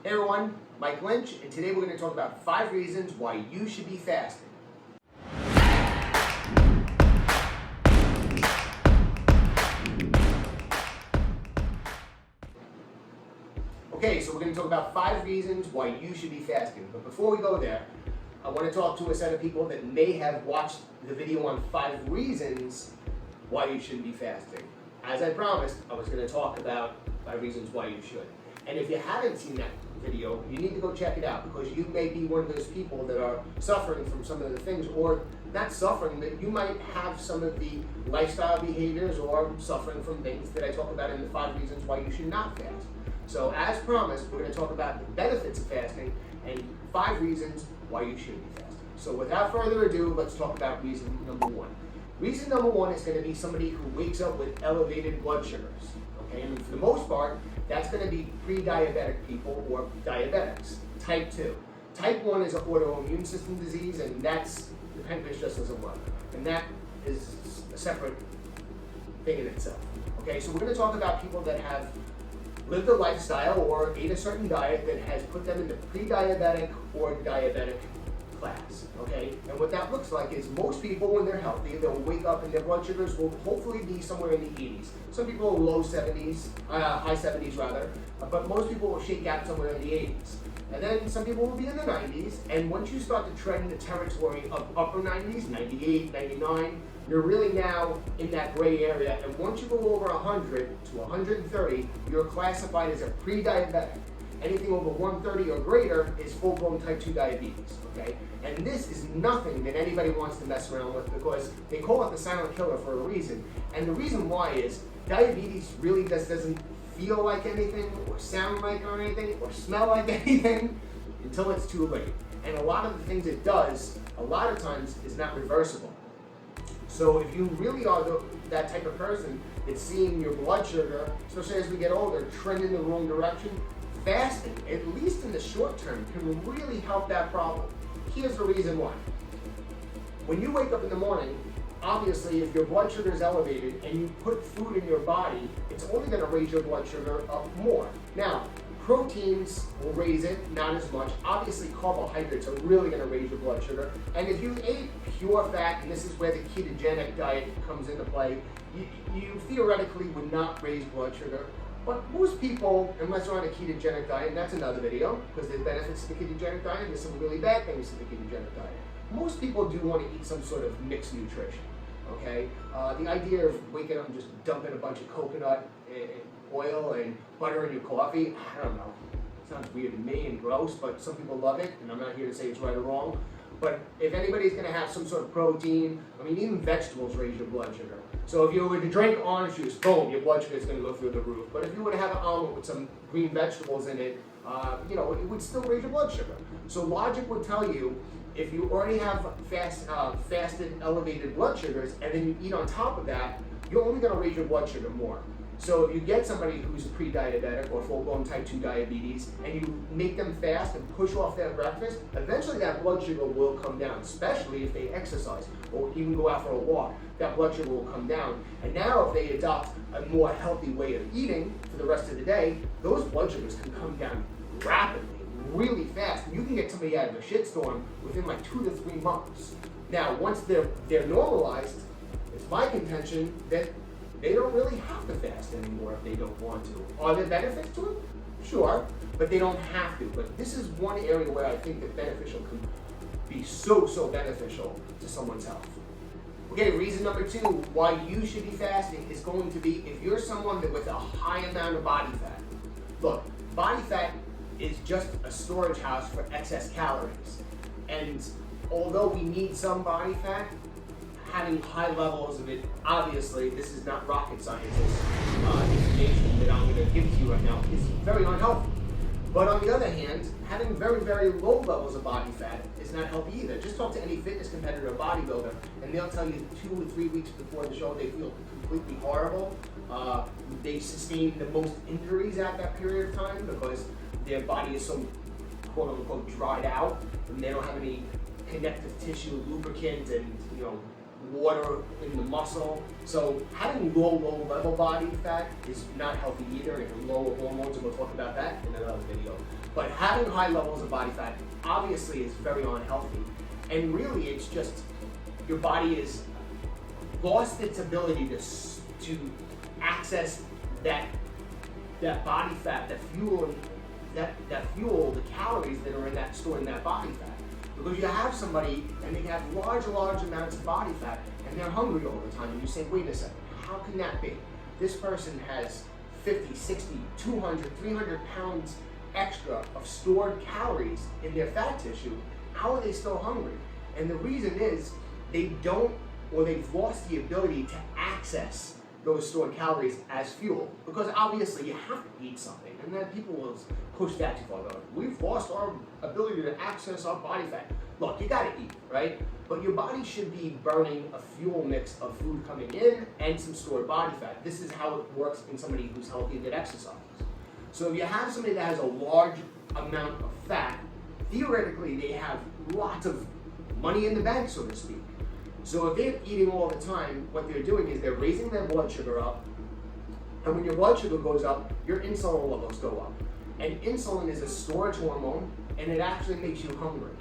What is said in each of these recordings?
Hey everyone, Mike Lynch, and today we're going to talk about 5 reasons why you should be fasting. Okay, so we're going to talk about 5 reasons why you should be fasting. But before we go there, I want to talk to a set of people that may have watched the video on 5 reasons why you shouldn't be fasting. As I promised, I was going to talk about 5 reasons why you should. And if you haven't seen that video, you need to go check it out, because you may be one of those people that are suffering from some of the things, or not suffering, but you might have some of the lifestyle behaviors or suffering from things that I talk about in the 5 reasons why you should not fast. So as promised, we're going to talk about the benefits of fasting and 5 reasons why you should be fasting. So without further ado, let's talk about reason number 1. Reason number 1 is going to be somebody who wakes up with elevated blood sugars. Okay, and for the most part, that's going to be pre-diabetic people or diabetics. Type 2. Type 1 is an autoimmune system disease, and that's the pancreas just doesn't work. And that is a separate thing in itself. Okay, so we're going to talk about people that have lived a lifestyle or ate a certain diet that has put them in the pre-diabetic or diabetic class. Okay, and what that looks like is most people, when they're healthy, they'll wake up and their blood sugars will hopefully be somewhere in the 80s. Some people are low 70s, high 70s rather, but most people will shake out somewhere in the 80s. And then some people will be in the 90s, and once you start to tread in the territory of upper 90s, 98, 99, you're really now in that gray area, and once you go over 100 to 130, you're classified as a pre-diabetic. Anything over 130 or greater is full-blown type 2 diabetes, okay? And this is nothing that anybody wants to mess around with, because they call it the silent killer for a reason. And the reason why is diabetes really just doesn't feel like anything or sound like anything or smell like anything until it's too late. And a lot of the things it does, a lot of times, is not reversible. So if you really are that type of person that's seeing your blood sugar, especially as we get older, trend in the wrong direction, fasting, at least in the short term, can really help that problem. Here's the reason why. When you wake up in the morning, obviously if your blood sugar is elevated and you put food in your body, it's only going to raise your blood sugar up more. Now, proteins will raise it, not as much. Obviously, carbohydrates are really going to raise your blood sugar. And if you ate pure fat, and this is where the ketogenic diet comes into play, you theoretically would not raise blood sugar. But most people, unless they're on a ketogenic diet, and that's another video, because there's benefits to the ketogenic diet, there's some really bad things to the ketogenic diet. Most people do want to eat some sort of mixed nutrition, okay? The idea of waking up and just dumping a bunch of coconut oil and butter in your coffee, I don't know. It sounds weird to me and gross, but some people love it, and I'm not here to say it's right or wrong. But if anybody's going to have some sort of protein, I mean, even vegetables raise your blood sugar. So if you were to drink orange juice, boom, your blood sugar is going to go through the roof. But if you were to have an omelet with some green vegetables in it, it would still raise your blood sugar. So logic would tell you, if you already have fasted elevated blood sugars, and then you eat on top of that, you're only going to raise your blood sugar more. So if you get somebody who's pre-diabetic or full-blown type 2 diabetes, and you make them fast and push off their breakfast, eventually that blood sugar will come down, especially if they exercise or even go out for a walk. That blood sugar will come down. And now if they adopt a more healthy way of eating for the rest of the day, those blood sugars can come down rapidly, really fast. And you can get somebody out of a shitstorm within like 2 to 3 months. Now, once they're normalized, it's my contention that they don't really have to fast anymore if they don't want to. Are there benefits to it? Sure, but they don't have to. But this is one area where I think that beneficial can be so beneficial to someone's health. Okay, reason number 2 why you should be fasting is going to be if you're someone that with a high amount of body fat. Look, body fat is just a storage house for excess calories. And although we need some body fat, having high levels of it, obviously, this is not rocket science. Information that I'm going to give to you right now is very unhealthy. But on the other hand, having very, very low levels of body fat is not healthy either. Just talk to any fitness competitor or bodybuilder, and they'll tell you 2 or 3 weeks before the show they feel completely horrible. They sustain the most injuries at that period of time because their body is so quote-unquote dried out, and they don't have any connective tissue, lubricant, and water in the muscle. So having low level body fat is not healthy either, and it can lower hormones, and we'll talk about that in another video. But having high levels of body fat obviously is very unhealthy. And really it's just your body has lost its ability to access that body fat, that fuel, the calories that are in that stored in that body fat. Because you have somebody and they have large amounts of body fat and they're hungry all the time, and you say, wait a second, how can that be? This person has 50, 60, 200, 300 pounds extra of stored calories in their fat tissue. How are they still hungry? And the reason is they've lost the ability to access those stored calories as fuel. Because obviously you have to eat something, and then people will push that too far. We've lost our ability to access our body fat. Look, you gotta eat, right? But your body should be burning a fuel mix of food coming in and some stored body fat. This is how it works in somebody who's healthy that exercises. So if you have somebody that has a large amount of fat, theoretically they have lots of money in the bank, so to speak. So if they're eating all the time, what they're doing is they're raising their blood sugar up, and when your blood sugar goes up, your insulin levels go up. And insulin is a storage hormone, and it actually makes you hungry.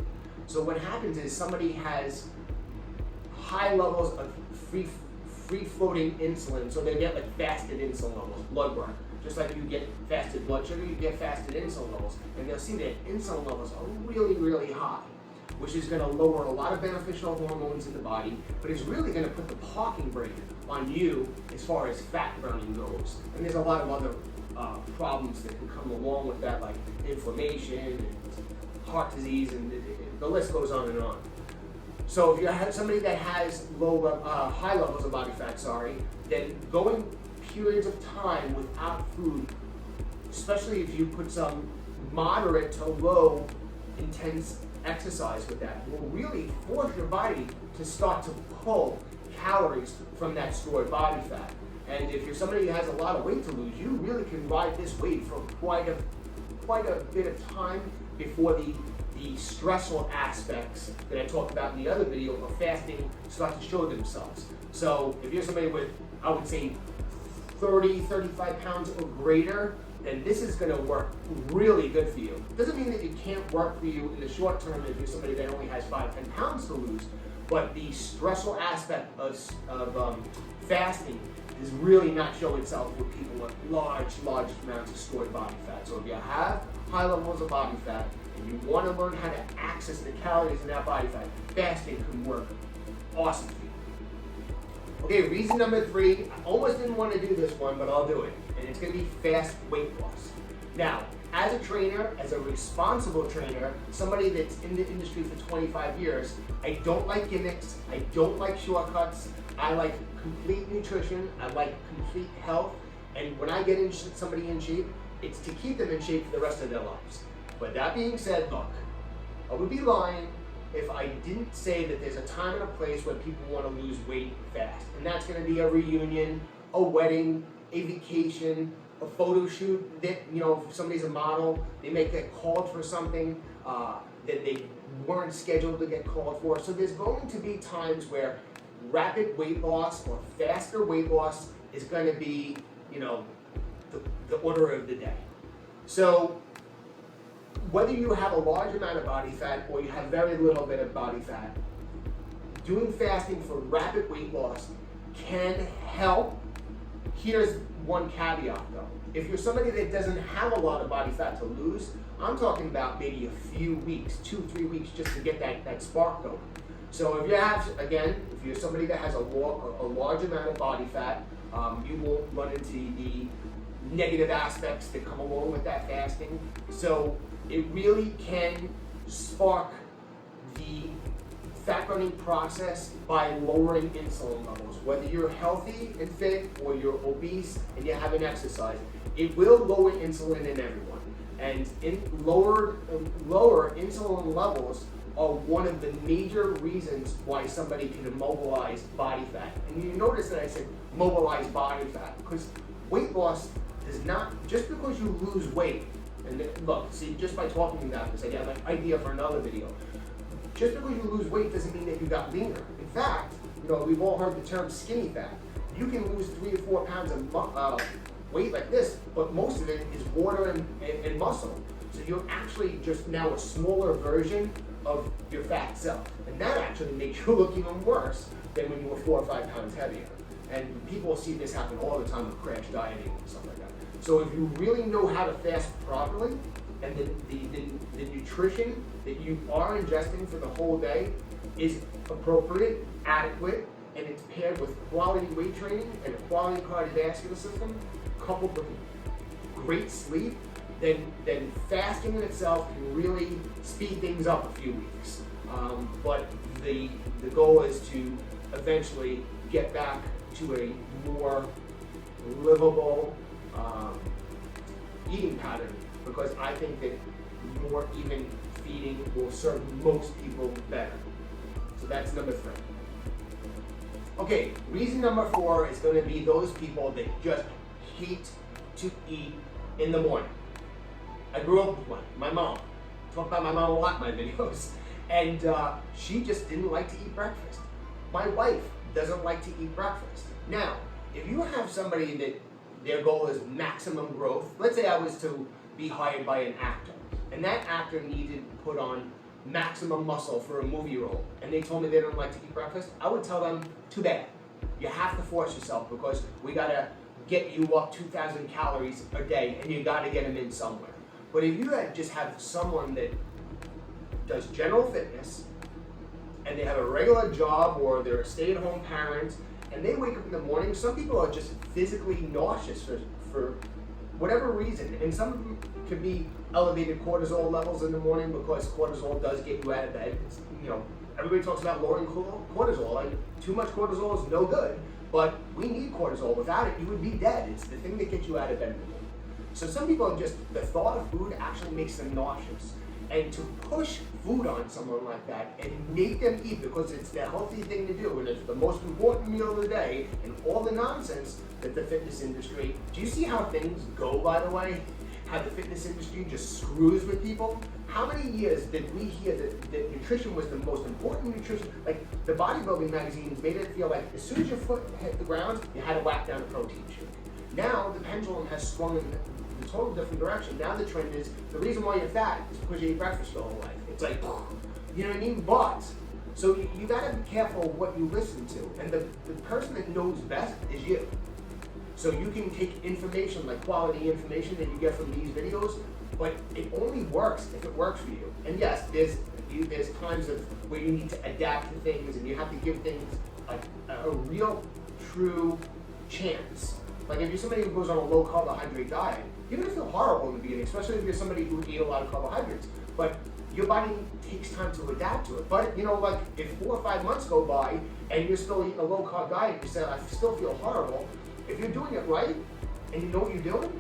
So what happens is somebody has high levels of free-floating insulin, so they get like fasted insulin levels, blood work. Just like you get fasted blood sugar, you get fasted insulin levels. And they'll see that insulin levels are really high, which is going to lower a lot of beneficial hormones in the body, but it's really going to put the parking brake on you as far as fat burning goes. And there's a lot of other problems that can come along with that, like inflammation and heart disease, and the list goes on and on. So if you have somebody that has high levels of body fat, then going periods of time without food, especially if you put some moderate to low intense exercise with that, will really force your body to start to pull calories from that stored body fat. And if you're somebody who has a lot of weight to lose, you really can ride this weight for quite a bit of time before the stressful aspects that I talked about in the other video of fasting start to show themselves. So if you're somebody with, I would say, 30, 35 pounds or greater, then this is going to work really good for you. Doesn't mean that it can't work for you in the short term if you're somebody that only has 5, 10 pounds to lose, but the stressful aspect of fasting is really not showing itself with people with large amounts of stored body fat. So if you have high levels of body fat and you want to learn how to access the calories in that body fat, fasting can work awesome for you. Okay, reason number 3, I almost didn't want to do this one, but I'll do it. And it's going to be fast weight loss. Now, as a trainer, as a responsible trainer, somebody that's in the industry for 25 years, I don't like gimmicks, I don't like shortcuts, I like complete nutrition, I like complete health, and when I get somebody in shape, it's to keep them in shape for the rest of their lives. But that being said, look, I would be lying if I didn't say that there's a time and a place where people want to lose weight fast. And that's going to be a reunion, a wedding, a vacation, a photo shoot. That, if somebody's a model, they may get called for something that they weren't scheduled to get called for. So there's going to be times where rapid weight loss or faster weight loss is going to be, the order of the day. So whether you have a large amount of body fat or you have very little bit of body fat, doing fasting for rapid weight loss can help. Here's one caveat though. If you're somebody that doesn't have a lot of body fat to lose, I'm talking about maybe a few weeks, 2-3 weeks, just to get that spark going. So if you have, again, if you're somebody that has a large amount of body fat, you won't run into the negative aspects that come along with that fasting. So it really can spark the fat burning process by lowering insulin levels. Whether you're healthy and fit or you're obese and you haven't exercised, it will lower insulin in everyone. And lower insulin levels are one of the major reasons why somebody can immobilize body fat. And you notice that I said mobilize body fat, because weight loss does not, just because you lose weight, and look, see, just by talking about this, I got an idea for another video. Just because you lose weight doesn't mean that you got leaner. In fact, we've all heard the term skinny fat. You can lose 3 to 4 pounds of weight like this, but most of it is water and muscle. So you're actually just now a smaller version of your fat self. And that actually makes you look even worse than when you were 4 or 5 pounds heavier. And people see this happen all the time with crash dieting and stuff like that. So if you really know how to fast properly, and the nutrition that you are ingesting for the whole day is appropriate, adequate, and it's paired with quality weight training and a quality cardiovascular system, coupled with great sleep, then fasting in itself can really speed things up a few weeks. But the goal is to eventually get back to a more livable eating pattern, because I think that more even feeding will serve most people better. So that's number 3. Okay, reason number 4 is going to be those people that just hate to eat in the morning. I grew up with one, my mom. I talk about my mom a lot in my videos. And she just didn't like to eat breakfast. My wife doesn't like to eat breakfast. Now, if you have somebody that their goal is maximum growth, let's say I was to be hired by an actor, and that actor needed to put on maximum muscle for a movie role, and they told me they don't like to eat breakfast, I would tell them, too bad. You have to force yourself, because we gotta get you up 2,000 calories a day, and you gotta get them in somewhere. But if you just have someone that does general fitness, and they have a regular job, or they're a stay-at-home parent, and they wake up in the morning, some people are just physically nauseous for whatever reason, and some of them could be elevated cortisol levels in the morning, because cortisol does get you out of bed. It's, everybody talks about lowering cortisol, like too much cortisol is no good, but we need cortisol. Without it, you would be dead. It's the thing that gets you out of bed in the morning. So some people are just, the thought of food actually makes them nauseous. And to push food on someone like that and make them eat because it's the healthy thing to do, and it's the most important meal of the day, and all the nonsense that the fitness industry, do you see how things go, by the way? How the fitness industry just screws with people? How many years did we hear that nutrition was the most important nutrition? Like the bodybuilding magazines made it feel like as soon as your foot hit the ground, you had to whack down a protein shake. Now the pendulum has swung in the total different direction. Now the trend is, the reason why you're fat is because you eat breakfast your whole life. It's like, you know what I mean? But, so you gotta be careful what you listen to. And the person that knows best is you. So you can take information, like quality information that you get from these videos, but it only works if it works for you. And yes, there's times of where you need to adapt to things, and you have to give things a real, true chance. Like if you're somebody who goes on a low carbohydrate diet, you're gonna feel horrible in the beginning, especially if you're somebody who eats a lot of carbohydrates. But your body takes time to adapt to it. But like if 4 or 5 months go by and you're still eating a low carb diet, you say, I still feel horrible. If you're doing it right and you know what you're doing,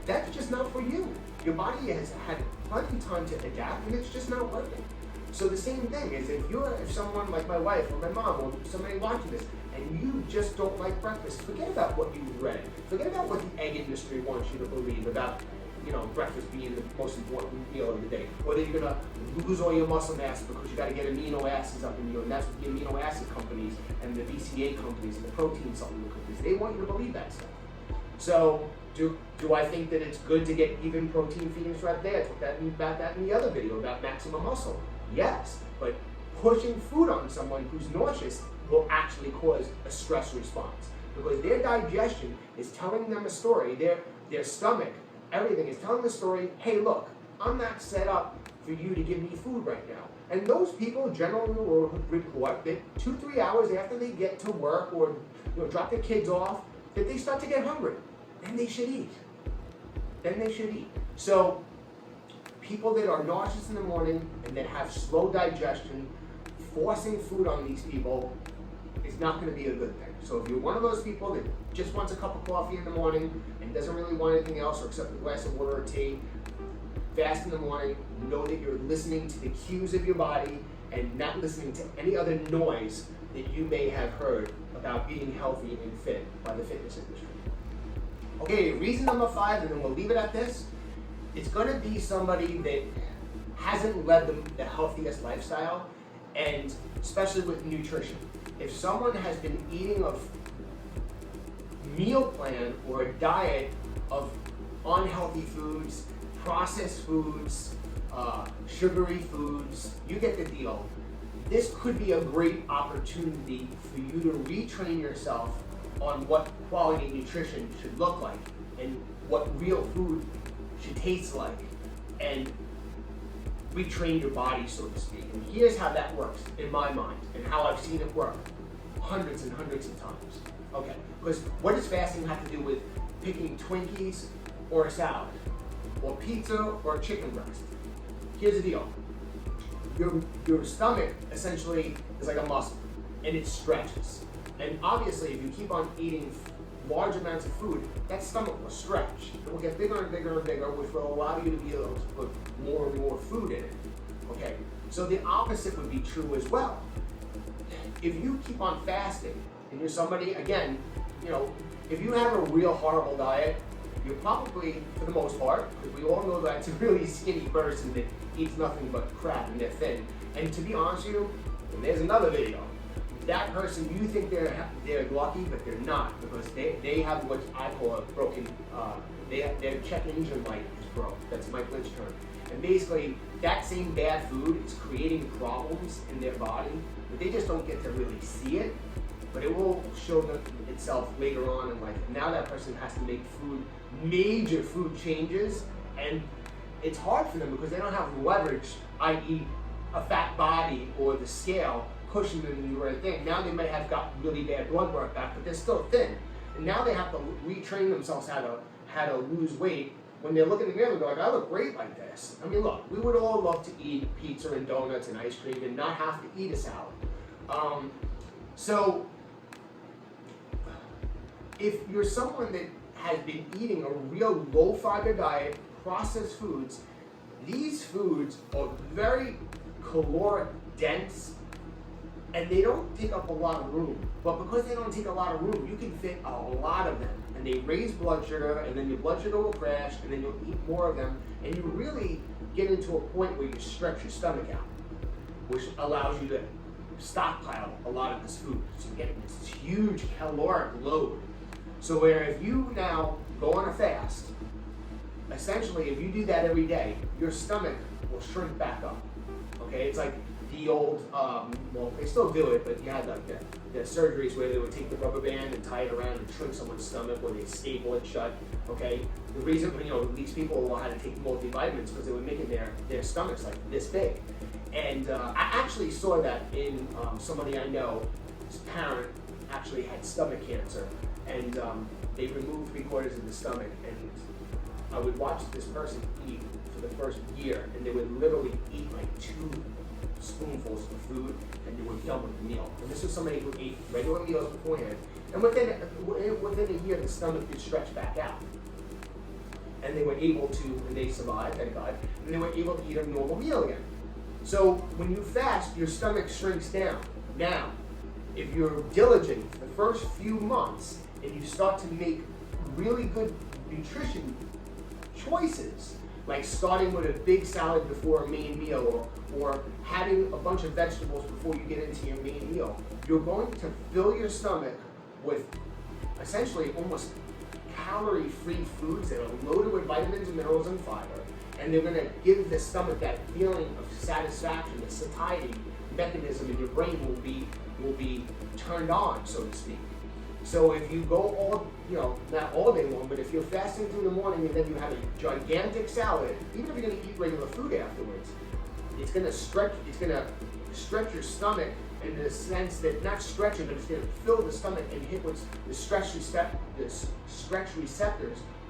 that's just not for you. Your body has had plenty of time to adapt, and it's just not working. So the same thing is if someone like my wife or my mom or somebody watching this, and you just don't like breakfast, forget about what you've read. Forget about what the egg industry wants you to believe about, breakfast being the most important meal of the day. Or that you're gonna lose all your muscle mass because you gotta get amino acids up in you, and that's what the amino acid companies and the BCA companies and the protein supplement companies, they want you to believe that stuff. So do I think that it's good to get even protein feedings right there? I talked about that in the other video about maximum muscle. Yes, but pushing food on someone who's nauseous will actually cause a stress response, because their digestion is telling them a story, their stomach, everything is telling the story, hey look, I'm not set up for you to give me food right now. And those people generally will report that 2-3 hours after they get to work or drop their kids off, that they start to get hungry. Then they should eat. So people that are nauseous in the morning and that have slow digestion, forcing food on these people is not going to be a good thing. So if you're one of those people that just wants a cup of coffee in the morning and doesn't really want anything else or except a glass of water or tea, fast in the morning, know that you're listening to the cues of your body and not listening to any other noise that you may have heard about being healthy and fit by the fitness industry. Okay, reason number 5, and then we'll leave it at this. It's going to be somebody that hasn't led the healthiest lifestyle, and especially with nutrition. If someone has been eating a meal plan or a diet of unhealthy foods, processed foods, sugary foods, you get the deal. This could be a great opportunity for you to retrain yourself on what quality nutrition should look like and what real food should taste like, and retrain your body, so to speak. And here's how that works in my mind and how I've seen it work hundreds and hundreds of times. Okay, because what does fasting have to do with picking Twinkies or a salad, or pizza or a chicken breast? Here's the deal. Your stomach essentially is like a muscle, and it stretches. And obviously, if you keep on eating large amounts of food, that stomach will stretch. It will get bigger and bigger and bigger, which will allow you to be able to put more and more food in it. Okay, so the opposite would be true as well. If you keep on fasting, and you're somebody, again, if you have a real horrible diet, you're probably, for the most part, because we all know that it's a really skinny person that eats nothing but crap and they're thin. And to be honest with you, and there's another video, that person, you think they're lucky, but they're not, because they have what I call a broken, their check engine light is broke. That's Mike Lynch term. And basically, that same bad food is creating problems in their body, but they just don't get to really see it. But it will show itself later on in life. Now that person has to make major food changes, and it's hard for them because they don't have leverage, i.e. a fat body or the scale pushing them to do the right thing. Now they might have got really bad blood work back, but they're still thin. And now they have to retrain themselves how to lose weight. When they look in the mirror, they're like, I look great like this. I mean, look, we would all love to eat pizza and donuts and ice cream and not have to eat a salad. So if you're someone that has been eating a real low-fiber diet, processed foods, these foods are very caloric dense, and they don't take up a lot of room. But because they don't take a lot of room, you can fit a lot of them. And they raise blood sugar, and then your blood sugar will crash, and then you'll eat more of them, and you really get into a point where you stretch your stomach out, which allows you to stockpile a lot of this food. So you get this huge caloric load. So where if you now go on a fast, essentially if you do that every day, your stomach will shrink back up. Okay, it's like the old, well, they still do it, but you had like the surgeries where they would take the rubber band and tie it around and shrink someone's stomach, or they staple it shut. Okay, the reason, these people had to take multivitamins because they were making their stomachs like this big. And I actually saw that in somebody I know. His parent actually had stomach cancer, and they removed 3/4 of the stomach. And I would watch this person eat for the first year, and they would literally eat like 2 spoonfuls of food, and they were done with the meal. And this was somebody who ate regular meals beforehand, and within a year, the stomach did stretch back out, and they were able to, and they survived, thank God, and they were able to eat a normal meal again. So when you fast, your stomach shrinks down. Now, if you're diligent the first few months and you start to make really good nutrition choices, like starting with a big salad before a main meal, or having a bunch of vegetables before you get into your main meal, you're going to fill your stomach with essentially almost calorie-free foods that are loaded with vitamins and minerals and fiber, and they're going to give the stomach that feeling of satisfaction. The satiety mechanism in your brain will be turned on, so to speak. So if you go all, not all day long, but if you're fasting through the morning and then you have a gigantic salad, even if you're going to eat regular food afterwards, it's going to stretch your stomach in the sense that, not stretch it, but it's going to fill the stomach and hit what's the stretch receptors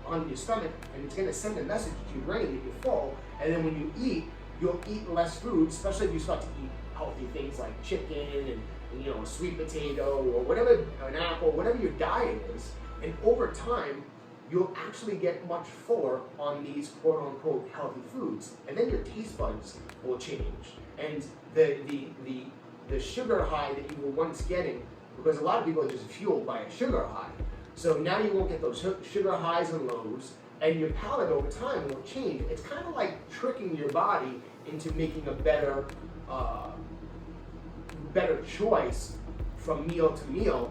on your stomach, and it's going to send a message to your brain that you're full. And then when you eat, you'll eat less food, especially if you start to eat healthy things like chicken and a sweet potato or whatever, an apple, whatever your diet is. And over time, you'll actually get much fuller on these quote-unquote healthy foods, and then your taste buds will change. And the sugar high that you were once getting, because a lot of people are just fueled by a sugar high. So now you won't get those sugar highs and lows, and your palate over time will change. It's kind of like tricking your body into making a better choice from meal to meal,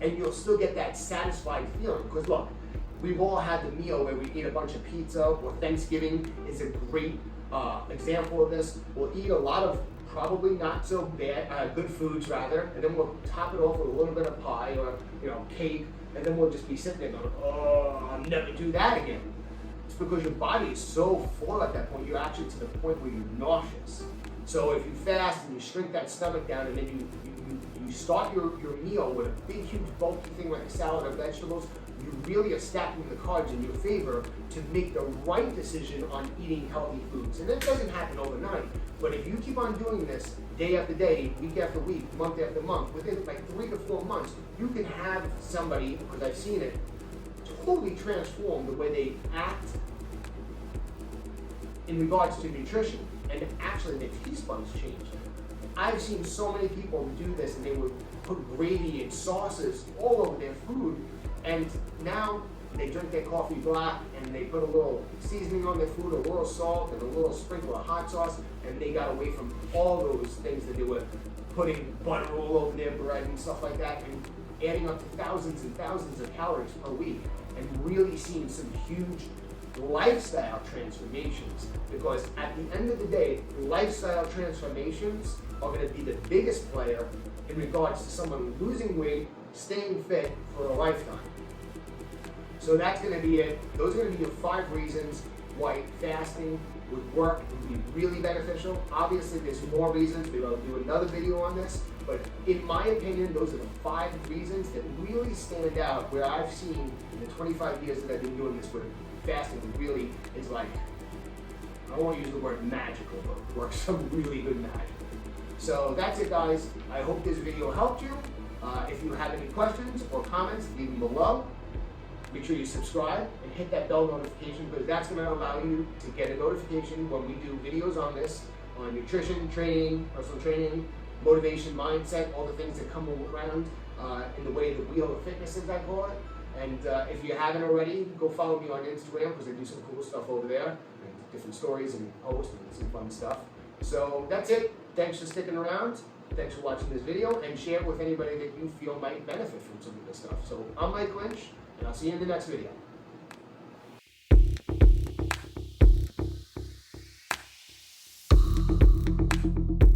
and you'll still get that satisfied feeling. Because look, We've all had the meal where we eat a bunch of pizza, or Thanksgiving is a great example of this. We'll eat a lot of probably not so bad, good foods rather, and then we'll top it off with a little bit of pie or cake, and then we'll just be sitting there going, oh, I'll never do that again. It's because your body is so full at that point, you're actually to the point where you're nauseous. So if you fast and you shrink that stomach down, and then you start your meal with a big, huge, bulky thing like a salad or vegetables, you really are stacking the cards in your favor to make the right decision on eating healthy foods. And that doesn't happen overnight, but if you keep on doing this day after day, week after week, month after month, within like 3 to 4 months, you can have somebody, because I've seen it, totally transform the way they act in regards to nutrition, and actually their taste buds change. I've seen so many people do this, and they would put gravy and sauces all over their food, and now they drink their coffee black, and they put a little seasoning on their food, a little salt, and a little sprinkle of hot sauce, and they got away from all those things that they were putting butter all over their bread and stuff like that, and adding up to thousands and thousands of calories per week, and really seeing some huge lifestyle transformations. Because at the end of the day, lifestyle transformations are going to be the biggest player in regards to someone losing weight, staying fit for a lifetime. So that's going to be it. Those are going to be your 5 reasons why fasting would work and be really beneficial. Obviously, there's more reasons. We'll do another video on this. But in my opinion, those are the 5 reasons that really stand out, where I've seen in the 25 years that I've been doing this, where fasting really is like, I don't want to use the word magical, but it works some really good magic. So that's it, guys. I hope this video helped you. If you have any questions or comments, leave them below. Make sure you subscribe and hit that bell notification, because that's going to allow you to get a notification when we do videos on this, on nutrition, training, personal training, motivation, mindset, all the things that come around in the way the wheel of fitness, as I call it. And if you haven't already, go follow me on Instagram, because I do some cool stuff over there, and different stories and posts and some fun stuff. So that's it. Thanks for sticking around. Thanks for watching this video, and share it with anybody that you feel might benefit from some of this stuff. So I'm Mike Lynch, and I'll see you in the next video.